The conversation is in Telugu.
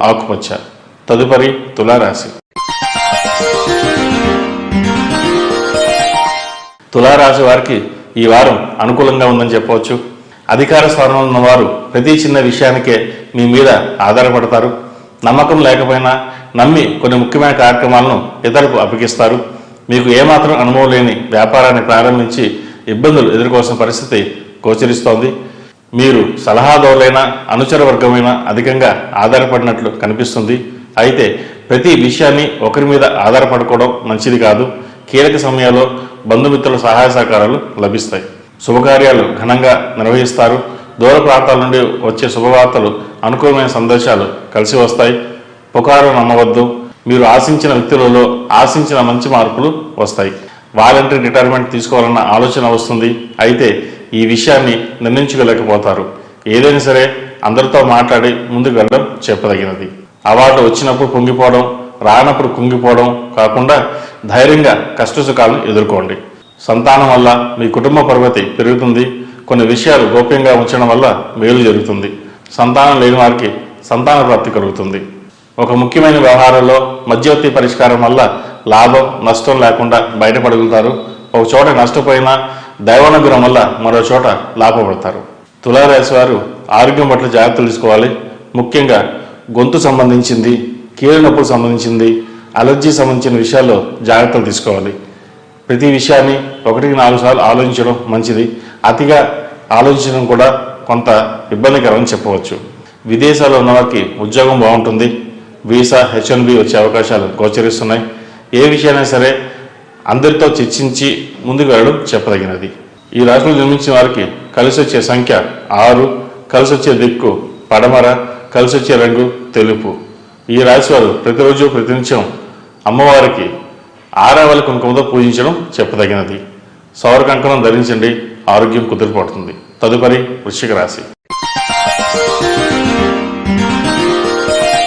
ఆకుపచ్చ. తదుపరి తులారాశి. తులారాశి వారికి ఈ వారం అనుకూలంగా ఉందని చెప్పవచ్చు. అధికార స్థానంలో ఉన్నవారు ప్రతి చిన్న విషయానికే మీ మీద ఆధారపడతారు. నమ్మకం లేకపోయినా నమ్మి కొన్ని ముఖ్యమైన కార్యక్రమాలను ఇతరులకు అప్పగిస్తారు. మీకు ఏమాత్రం అనుభవం లేని వ్యాపారాన్ని ప్రారంభించి ఇబ్బందులు ఎదుర్కోవాల్సిన పరిస్థితి గోచరిస్తోంది. మీరు సలహాదారులైన అనుచర వర్గమైన అధికంగా ఆధారపడినట్లు కనిపిస్తుంది. అయితే ప్రతి విషయాన్ని ఒకరి మీద ఆధారపడుకోవడం మంచిది కాదు. కీలక సమయాల్లో బంధుమిత్రుల సహాయ సహకారాలు లభిస్తాయి. శుభకార్యాలు ఘనంగా నిర్వహిస్తారు. దూర ప్రాంతాల నుండి వచ్చే శుభవార్తలు, అనుకూలమైన సందేశాలు కలిసి వస్తాయి. పుకారు నమ్మవద్దు. మీరు ఆశించిన వ్యక్తులలో ఆశించిన మంచి మార్పులు వస్తాయి. వాలంటరీ రిటైర్మెంట్ తీసుకోవాలన్న ఆలోచన వస్తుంది. అయితే ఈ విషయాన్ని నిర్ణయించుకోలేకపోతారు. ఏదైనా సరే అందరితో మాట్లాడి ముందుకు వెళ్ళడం చెప్పదగినది. అవార్డు వచ్చినప్పుడు పొంగిపోవడం, రానప్పుడు కుంగిపోవడం కాకుండా ధైర్యంగా కష్టసుఖాలను ఎదుర్కోండి. సంతానం వల్ల మీ కుటుంబ పరిమితి పెరుగుతుంది. కొన్ని విషయాలు గోప్యంగా ఉంచడం వల్ల మేలు జరుగుతుంది. సంతానం లేని వారికి సంతాన ప్రాప్తి కలుగుతుంది. ఒక ముఖ్యమైన వ్యవహారంలో మధ్యవర్తి పరిష్కారం వల్ల లాభం నష్టం లేకుండా బయటపడగలుగుతారు. ఒక చోట నష్టపోయినా దైవానుగ్రహం వల్ల మరో చోట లాభపడతారు. తులారాశి వారు ఆరోగ్యం పట్ల జాగ్రత్తలు తీసుకోవాలి. ముఖ్యంగా గొంతు సంబంధించింది, కీళ్ళ నొప్పులు సంబంధించింది, అలర్జీ సంబంధించిన విషయాల్లో జాగ్రత్తలు తీసుకోవాలి. ప్రతి విషయాన్ని 1-4 సార్లు ఆలోచించడం మంచిది. అతిగా ఆలోచించడం కూడా కొంత ఇబ్బందికరమని చెప్పవచ్చు. విదేశాల్లో ఉన్నవారికి ఉద్యోగం బాగుంటుంది. వీసా, H1B వచ్చే అవకాశాలు గోచరిస్తున్నాయి. ఏ విషయమైనా సరే అందరితో చర్చించి ముందుకు వెళ్ళడం చెప్పదగినది. ఈ రాశిలో జన్మించిన వారికి కలిసి వచ్చే సంఖ్య 6, కలిసి వచ్చే దిక్కు పడమర, కలిసి వచ్చే రంగు తెలుపు. ఈ రాశి వారు ప్రతిరోజు ప్రతినిత్యం అమ్మవారికి ఆరావళి కుంకుమతో పూజించడం చెప్పదగినది. సౌర కంకణం ధరించండి. ఆరోగ్యం కుదిరిపోతుంది. తదుపరి వృశ్చిక రాశి.